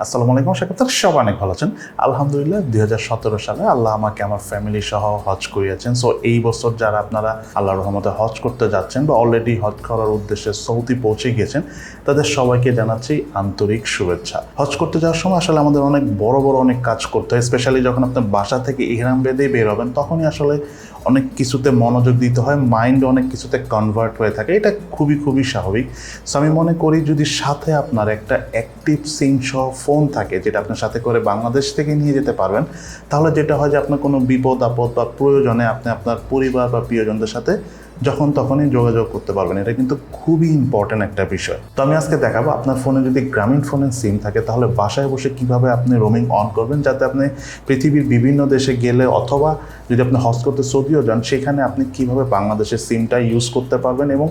আসসালামু আলাইকুম, আশা করি সব অনেক ভালো আছেন। আলহামদুলিল্লাহ 2017 সালে আল্লাহ আমাকে আমার ফ্যামিলি সহ হজ করিয়েছেন। সো এই বছর যারা আপনারা আল্লাহর রহমতে হজ করতে যাচ্ছেন বা অলরেডি হজ করার উদ্দেশ্যে সৌদি পৌঁছে গিয়েছেন, তাদের সবাইকে জানাচ্ছি আন্তরিক শুভেচ্ছা। হজ করতে যাওয়ার সময় আসলে আমাদের অনেক বড় অনেক কাজ করতে হয়, স্পেশালি যখন আপনার বাসা থেকে ইহরাম বেঁধে বের হবেন, তখনই আসলে অনেক কিছুতে মনোযোগ দিতে হয়, মাইন্ড অনেক কিছুতে কনভার্ট হয়ে থাকে। এটা খুবই স্বাভাবিক। সো আমি মনে করি যদি সাথে আপনার একটা অ্যাক্টিভ সিম সহ ফোন থাকে, যেটা আপনার সাথে করে বাংলাদেশ থেকে নিয়ে যেতে পারবেন, তাহলে যেটা হয় যে আপনার কোনো বিপদ আপদ বা প্রয়োজনে আপনি আপনার পরিবার বা প্রিয়জনদের সাথে যখন তখনই যোগাযোগ করতে পারবেন। এটা কিন্তু খুবই ইম্পর্ট্যান্ট একটা বিষয়। তো আমি আজকে দেখাবো আপনার ফোনে যদি গ্রামীণ ফোনের সিম থাকে, তাহলে বাসায় বসে কিভাবে আপনি রোমিং অন করবেন, যাতে আপনি পৃথিবীর বিভিন্ন দেশে গেলে অথবা যদি আপনি হজ করতে সৌদিও যান, সেখানে আপনি কিভাবে বাংলাদেশের সিমটা ইউজ করতে পারবেন। এবং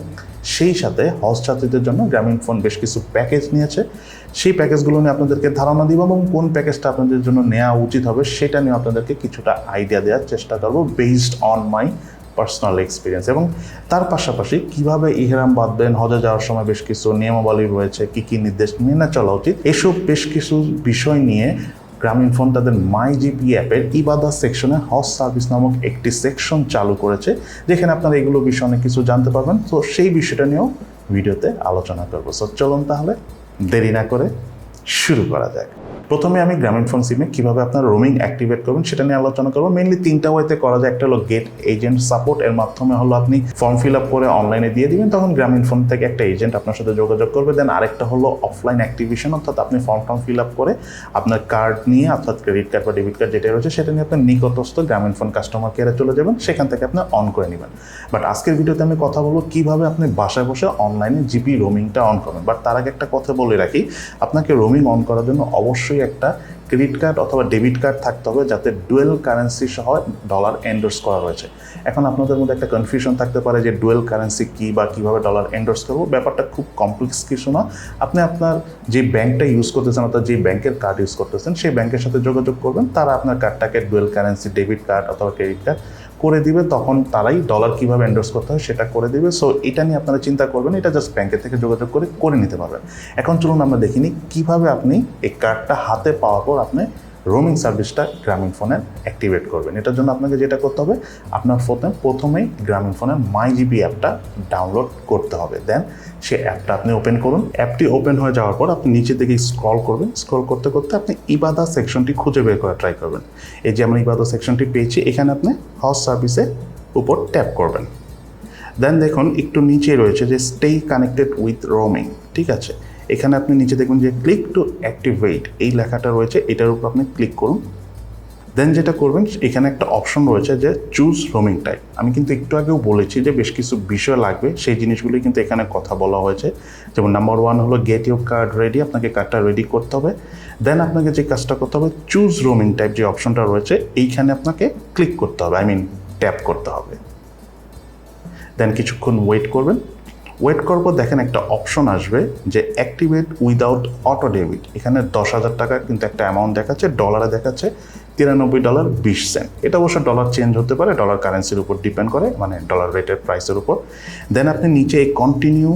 সেই সাথে হজ যাত্রীদের জন্য গ্রামীণ ফোন বেশ কিছু প্যাকেজ নিয়েছে, সেই প্যাকেজগুলো নিয়ে আপনাদেরকে ধারণা দিব এবং কোন প্যাকেজটা আপনাদের জন্য নেওয়া উচিত হবে সেটা নিয়ে আপনাদেরকে কিছুটা আইডিয়া দেওয়ার চেষ্টা করবো based on my personal experience. এবং তার পাশাপাশি কিভাবে ইহরাম বাঁধবেন, হজে যাওয়ার সময় বেশ কিছু নিয়মাবলী রয়েছে, কী নির্দেশ মেনে চলা উচিত, এসব বেশ কিছু বিষয় নিয়ে গ্রামীণ ফোন তাদের MyGP অ্যাপের ইবাদা সেকশনে হজ সার্ভিস নামক একটি সেকশন চালু করেছে, যেখানে আপনারা এগুলো বিষয়ে অনেক কিছু জানতে পারবেন। তো সেই বিষয়টা নিয়েও ভিডিওতে আলোচনা করবো। সো চলুন তাহলে দেরি না করে শুরু করা যাক। প্রথমে আমি গ্রামীণ ফোন সিমে কীভাবে আপনার রোমিং অ্যাক্টিভেট করবেন সেটা নিয়ে আলোচনা করবো। মেনলি তিনটা ওয়েতে করা যায়। একটা হলো গেট এজেন্ট সাপোর্ট, এর মাধ্যমে হলো আপনি ফর্ম ফিল আপ করে অনলাইনে দিয়ে দিবেন, তখন গ্রামীণ ফোন থেকে একটা এজেন্ট আপনার সাথে যোগাযোগ করবে। দেন আরেকটা হলো অফলাইন অ্যাক্টিভেশন, অর্থাৎ আপনি ফর্ম ফিল আপ করে আপনার কার্ড নিয়ে, অর্থাৎ ক্রেডিট কার্ড বা ডেবিট কার্ড যেটা রয়েছে সেটা নিয়ে আপনার নিকটস্থ গ্রামীণ ফোন কাস্টমার কেয়ারে চলে যাবেন, সেখান থেকে আপনি অন করে নেবেন। বাট আজকের ভিডিওতে আমি কথা বলবো কীভাবে আপনি বাসায় বসে অনলাইনে জিপি রোমিংটা অন করবেন। বাট তার আগে একটা কথা বলে রাখি, আপনাকে রোমিং অন করার জন্য অবশ্যই একটা ক্রেডিট কার্ড অথবা ডেবিট কার্ড থাকতে হবে, যাতে ডুয়েল কারেন্সি সহ ডলার এন্ডোর্স করা রয়েছে। এখন আপনাদের মধ্যে একটা কনফিউশন থাকতে পারে যে ডুয়েল কারেন্সি কী বা কীভাবে ডলার এন্ডোর্স করবো। ব্যাপারটা খুব কমপ্লেক্স কিছু না। আপনি আপনার যে ব্যাংকটা ইউজ করতেছেন, অর্থাৎ যে ব্যাংকের কার্ড ইউজ করতেছেন, সেই ব্যাংকের সাথে যোগাযোগ করবেন, তারা আপনার কার্ডটাকে ডুয়েল কারেন্সি ডেবিট কার্ড অথবা ক্রেডিট কার্ড করে দিবে, তখন তারাই ডলার কীভাবে এন্ডোর্স করতে হয় সেটা করে দিবে। সো এটা নিয়ে আপনারা চিন্তা করবেন, এটা জাস্ট ব্যাংকের থেকে যোগাযোগ করে নিতে পারবেন। এখন চলুন আমরা দেখিনি কীভাবে আপনি এই কার্ডটা হাতে পাওয়ার পর আপনি রোমিং সার্ভিসটা গ্রামীণ ফোনে অ্যাক্টিভেট করবেন। এটার জন্য আপনাকে যেটা করতে হবে, আপনার ফোনে প্রথমেই গ্রামীণ ফোনের MyGP অ্যাপটা ডাউনলোড করতে হবে। দেন সেই অ্যাপটা আপনি ওপেন করুন। অ্যাপটি ওপেন হয়ে যাওয়ার পর আপনি নিচে দিকে স্ক্রল করবেন। স্ক্রল করতে করতে আপনি ইবাদা সেকশনটি খুঁজে বের করা ট্রাই করবেন। এই যে আমরা ইবাদা সেকশনটি পেয়েছি, এখানে আপনি হজ সার্ভিসের উপর ট্যাপ করবেন। দেন দেখুন একটু নিচে রয়েছে যে স্টে কানেক্টেড উইথ রোমিং, ঠিক আছে। এখানে আপনি নিচে দেখবেন যে ক্লিক টু অ্যাক্টিভেট এই লেখাটা রয়েছে, এটার উপর আপনি ক্লিক করুন। দেন যেটা করবেন, এখানে একটা অপশন রয়েছে যে চুজ রোমিং টাইপ। আমি কিন্তু একটু আগেও বলেছি যে বেশ কিছু বিষয় লাগবে, সেই জিনিসগুলি কিন্তু এখানে কথা বলা হয়েছে। যেমন নাম্বার 1 হলো গেট ইউর কার্ড রেডি, আপনাকে কার্ডটা রেডি করতে হবে। দেন আপনাকে যে কাজটা করতে হবে, চুজ রোমিং টাইপ যে অপশনটা রয়েছে এইখানে আপনাকে ক্লিক করতে হবে, ট্যাপ করতে হবে। দেন কিছুক্ষণ ওয়েট করবেন। ওয়েট করবো, দেখেন একটা অপশন আসবে যে অ্যাক্টিভেট উইদাউট অটো ডেবিট। এখানে 10,000 টাকা কিন্তু একটা অ্যামাউন্ট দেখাচ্ছে, ডলারে দেখাচ্ছে $93.20। এটা অবশ্য ডলার চেঞ্জ হতে পারে, ডলার কারেন্সির উপর ডিপেন্ড করে, ডলার রেটের প্রাইসের উপর। দেন আপনি নিচে এই কন্টিনিউ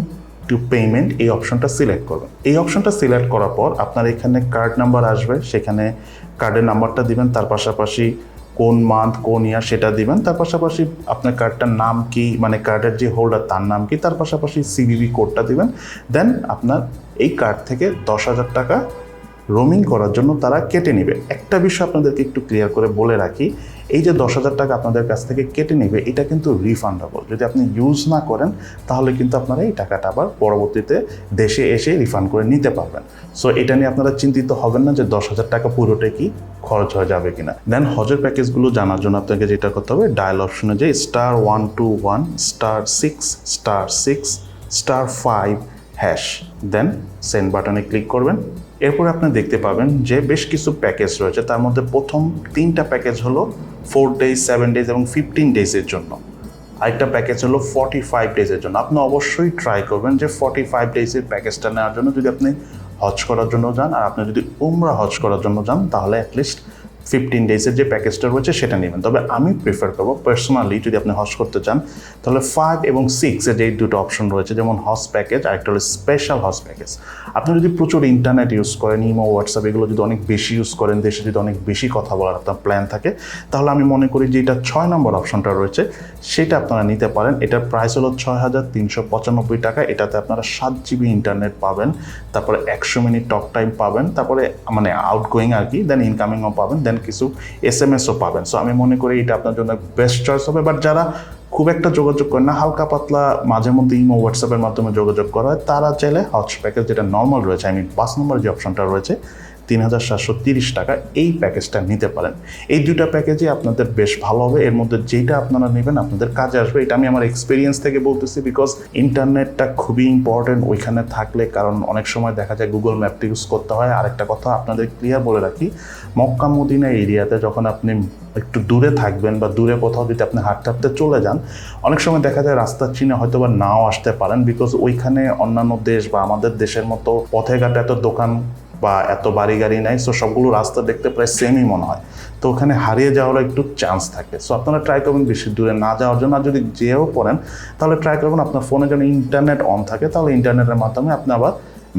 টু পেমেন্ট এই অপশনটা সিলেক্ট করবেন। এই অপশনটা সিলেক্ট করার পর আপনার এখানে কার্ড নাম্বার আসবে, সেখানে কার্ডের নাম্বারটা দিবেন, তার পাশাপাশি কোন মান্থ কোন ইয়ার সেটা দিবেন, তার পাশাপাশি আপনার কার্ডটার নাম কি, কার্ডের যে হোল্ডার তার নাম কি, তার পাশাপাশি CVV কোডটা দিবেন। দেন আপনার এই কার্ড থেকে 10,000 টাকা রোমিং করার জন্য তারা কেটে নেবে। একটা বিষয় আপনাদেরকে একটু ক্লিয়ার করে বলে রাখি, এই যে 10,000 টাকা আপনাদের কাছ থেকে কেটে নেবে, এটা কিন্তু রিফান্ডেবল। যদি আপনি ইউজ না করেন তাহলে কিন্তু আপনারা এই টাকাটা আবার পরবর্তীতে দেশে এসে রিফান্ড করে নিতে পারবেন। সো এটা নিয়ে আপনারা চিন্তিত হবেন না যে 10,000 টাকা পুরোটাই কি খরচ হয়ে যাবে কিনা। দেন হজের প্যাকেজগুলো জানার জন্য আপনাকে যেটা করতে হবে, ডায়াল অপশনে যে *121 *6 *5# দেন সেন্ড বাটনে ক্লিক করবেন। এরপরে আপনি দেখতে পাবেন যে বেশ কিছু প্যাকেজ রয়েছে, তার মধ্যে প্রথম 3টা প্যাকেজ হলো 4 ডেজ, 7 ডেজ এবং 15 ডেজের জন্য। আরেকটা প্যাকেজ হলো 45 ডেজের জন্য। আপনি অবশ্যই ট্রাই করবেন যে 45 ডেজের প্যাকেজটা নেওয়ার জন্য। যদি আপনি হজ করার জন্য যান আর আপনি যদি উমরা হজ করার জন্য যান, তাহলে অ্যাটলিস্ট 15 ডেজের যে প্যাকেজটা রয়েছে সেটা নেবেন। তবে আমি প্রেফার করবো পার্সোনালি, যদি আপনি হজ করতে চান তাহলে 5 এবং 6 এর যে দুটো অপশন রয়েছে, যেমন হজ প্যাকেজ আর একটা হলো স্পেশাল হজ প্যাকেজ। আপনি যদি প্রচুর ইন্টারনেট ইউজ করেন, ইমো, হোয়াটসঅ্যাপ এগুলো যদি অনেক বেশি ইউজ করেন, দেশে যদি অনেক বেশি কথা বলার আপনার প্ল্যান থাকে, তাহলে আমি মনে করি যে এটা 6 নম্বর অপশনটা রয়েছে সেটা আপনারা নিতে পারেন। এটার প্রাইস হলো 6,395 টাকা। এটাতে আপনারা 7 জিবি ইন্টারনেট পাবেন, তারপরে 100 মিনিট টক টাইম পাবেন, তারপরে মানে আউটগোয়িং আর কি, দেন ইনকামিংও পাবেন, দেন কিছু SMS-ও পাবেন। সো আমি মনে করি এটা আপনার জন্য বেস্ট চয়েস হবে। বাট যারা খুব একটা যোগাযোগ করে না, হালকা পাতলা মাঝে মধ্যে ইমো, হোয়াটসঅ্যাপের মাধ্যমে যোগাযোগ করা হয়, তারা চাইলে হজ প্যাকেজ যেটা নর্মাল রয়েছে, 5 নম্বর যে অপশনটা রয়েছে 3,730 টাকা, এই প্যাকেজটা নিতে পারেন। এই দুটা প্যাকেজই আপনাদের বেশ ভালো হবে। এর মধ্যে যেটা আপনারা নেবেন আপনাদের কাজে আসবে, এটা আমি আমার এক্সপিরিয়েন্স থেকে বলতেছি, বিকজ ইন্টারনেটটা খুবই ইম্পর্টেন্ট ওইখানে থাকলে। কারণ অনেক সময় দেখা যায় গুগল ম্যাপটা ইউজ করতে হয়। আরেকটা কথা আপনাদের ক্লিয়ার বলে রাখি, মক্কা মদিনা এরিয়াতে যখন আপনি একটু দূরে থাকবেন বা দূরে কোথাও যদি আপনি হাঁটতে হাঁটতে চলে যান, অনেক সময় দেখা যায় রাস্তার চিনে হয়তো বা নাও আসতে পারেন, বিকজ ওইখানে অন্যান্য দেশ বা আমাদের দেশের মতো পথে ঘাটে এত দোকান বা এত বাড়ি গাড়ি নাই। সো সবগুলো রাস্তা দেখতে প্রায় সেমই মনে হয়, তো ওখানে হারিয়ে যাওয়ার একটু চান্স থাকে। সো আপনারা ট্রাই করবেন বেশি দূরে না যাওয়ার জন্য। আর যদি যেও পড়েন তাহলে ট্রাই করবেন আপনার ফোনে যেন ইন্টারনেট অন থাকে, তাহলে ইন্টারনেটের মাধ্যমে আপনি আবার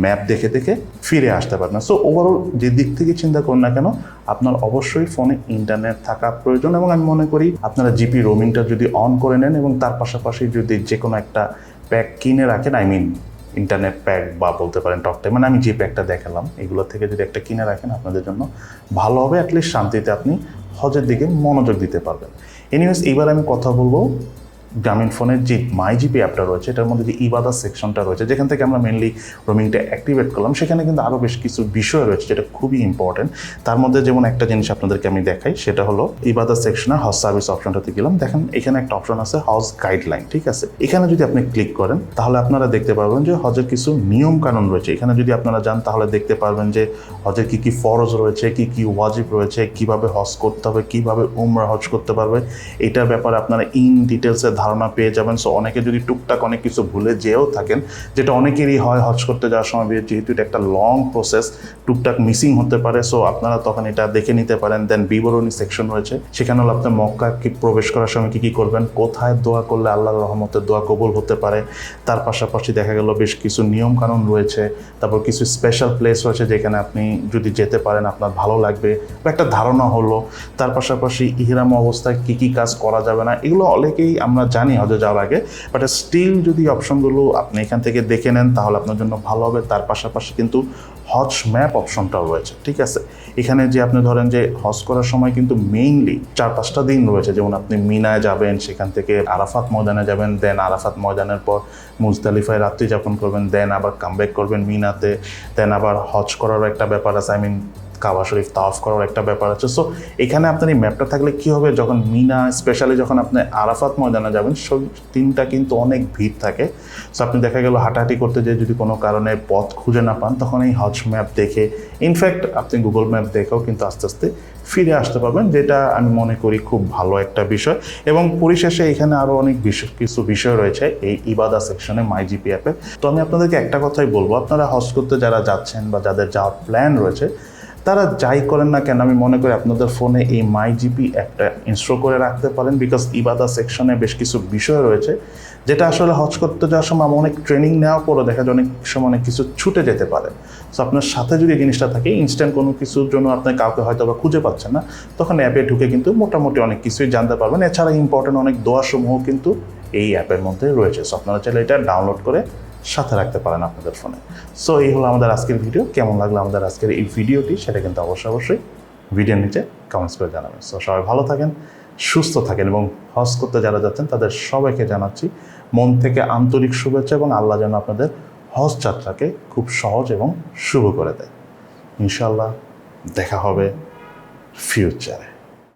ম্যাপ দেখে দেখে ফিরে আসতে পারবেন। সো ওভারঅল যে দিক থেকে চিন্তা করুন না কেন, আপনার অবশ্যই ফোনে ইন্টারনেট থাকা প্রয়োজন। এবং আমি মনে করি আপনারা জিপি রোমিংটা যদি অন করে নেন এবং তার পাশাপাশি যদি যে কোনো একটা প্যাক কিনে রাখেন, ইন্টারনেট প্যাক বা বলতে পারেন টক টাইম, মানে আমি যে প্যাকটা দেখালাম এগুলো থেকে যদি একটা কিনে রাখেন আপনাদের জন্য ভালো হবে। অ্যাটলিস্ট শান্তিতে আপনি হজের দিকে মনোযোগ দিতে পারবেন। এনিওয়েজ, এবার আমি কথা বলবো গ্রামীণ ফোনের যে MyGP অ্যাপটা রয়েছে, এটার মধ্যে যে ইবাদা সেকশনটা রয়েছে, যেখান থেকে আমরা মেনলি রোমিংটা অ্যাক্টিভেট করলাম, সেখানে কিন্তু আরও বেশ কিছু বিষয় রয়েছে যেটা খুবই ইম্পর্টেন্ট। তার মধ্যে যেমন একটা জিনিস আপনাদেরকে আমি দেখাই, সেটা হলো ইবাদা সেকশনে হজ সার্ভিস অপশনটাতে গেলাম, দেখেন এখানে একটা অপশন আছে হজ গাইডলাইন, ঠিক আছে। এখানে যদি আপনি ক্লিক করেন তাহলে আপনারা দেখতে পারবেন যে হজের কিছু নিয়ম কানুন রয়েছে। এখানে যদি আপনারা যান তাহলে দেখতে পারবেন যে হজের কী কী ফরজ রয়েছে, কী কী ওয়াজিব রয়েছে, কীভাবে হজ করতে হবে, কীভাবে উমরা হজ করতে পারবে, এটার ব্যাপারে আপনারা ইন ডিটেলসে ধারণা পেয়ে যাবেন। সো অনেকে যদি টুকটাক অনেক কিছু ভুলে যেও থাকেন, যেটা অনেকেরই হয় হজ করতে যাওয়ার সময়, যেহেতু এটা একটা লং প্রসেস, টুকটাক মিসিং হতে পারে। সো আপনারা তখন এটা দেখে নিতে পারেন। দেন বিবরণী সেকশন রয়েছে, সেখানে হলো আপনার মক্কা প্রবেশ করার সময় কী করবেন, কোথায় দোয়া করলে আল্লাহর রহমতের দোয়া কবুল হতে পারে। তার পাশাপাশি দেখা গেল বেশ কিছু নিয়ম কানুন রয়েছে, তারপর কিছু স্পেশাল প্লেস রয়েছে যেখানে আপনি যদি যেতে পারেন আপনার ভালো লাগবে বা একটা ধারণা হলো। তার পাশাপাশি ইহরাম অবস্থায় কী কী কাজ করা যাবে না, এগুলো অনেকেই আমরা জানি হজে যাওয়ার আগে, বাট স্টিল যদি অপশনগুলো আপনি এখান থেকে দেখে নেন তাহলে আপনার জন্য ভালো হবে। তার পাশাপাশি কিন্তু হজ ম্যাপ অপশনটাও রয়েছে, ঠিক আছে। এখানে যে আপনি ধরেন যে হজ করার সময় কিন্তু মেইনলি 4-5টা দিন রয়েছে, যেমন আপনি মিনায় যাবেন, সেখান থেকে আরাফাত ময়দানে যাবেন, দেন আরাফাত ময়দানের পর মুজদালিফায় রাত্রি যাপন করবেন, দেন আবার কামব্যাক করবেন মিনাতে, দেন আবার হজ করারও একটা ব্যাপার আছে, কাবা শরীফ তাওয়াফ করার একটা ব্যাপার আছে। সো এখানে আপনার এই ম্যাপটা থাকলে কী হবে, যখন মিনা, স্পেশালি যখন আপনি আরাফাত ময়দানে যাবেন, সেই দিনটা কিন্তু অনেক ভিড় থাকে। সো আপনি দেখা গেল হাঁটাহাঁটি করতে যেয়ে যদি কোনো কারণে পথ খুঁজে না পান, তখন এই হজ ম্যাপ দেখে, ইনফ্যাক্ট আপনি গুগল ম্যাপ দেখেও কিন্তু আস্তে আস্তে ফিরে আসতে পারবেন, যেটা আমি মনে করি খুব ভালো একটা বিষয়। এবং পরিশেষে এখানে আরও অনেক কিছু বিষয় রয়েছে এই ইবাদা সেকশনে MyGP অ্যাপে। তো আমি আপনাদেরকে একটা কথাই বলবো, আপনারা হজ করতে যারা যাচ্ছেন বা যাদের যাওয়ার প্ল্যান রয়েছে, তারা যাই করেন না কেন, আমি মনে করি আপনাদের ফোনে এই MyGP অ্যাপটা ইনস্টল করে রাখতে পারেন, বিকজ ইবাদা সেকশনে বেশ কিছু বিষয় রয়েছে যেটা আসলে হজ করতে যাওয়ার সময় অনেক ট্রেনিং নেওয়ার পরও দেখা যায় অনেক সময় অনেক কিছু ছুটে যেতে পারে। সো আপনার সাথে যদি জিনিসটা থাকে, ইনস্ট্যান্ট কোনো কিছুর জন্য আপনি কাউকে হয়তো বা খুঁজে পাচ্ছেন না, তখন অ্যাপে ঢুকে কিন্তু মোটামুটি অনেক কিছুই জানতে পারবেন। এছাড়া ইম্পর্টেন্ট অনেক দোয়াসমূহ কিন্তু এই অ্যাপের মধ্যে রয়েছে। সো আপনারা চাইলে এটা ডাউনলোড করে সাথে রাখতে পারেন আপনাদের ফোনে। সো এই হলো আমাদের আজকের ভিডিও। কেমন লাগলো আমাদের আজকের এই ভিডিওটি, সেটা কিন্তু অবশ্যই ভিডিওর নিচে কমেন্টস করে জানাবেন। সো সবাই ভালো থাকেন, সুস্থ থাকেন, এবং হজ করতে যারা যাচ্ছেন তাদের সবাইকে জানাচ্ছি মন থেকে আন্তরিক শুভেচ্ছা, এবং আল্লাহ যেন আপনাদের হজ যাত্রাকে খুব সহজ এবং শুভ করে দেয়। ইনশাআল্লাহ দেখা হবে ফিউচারে।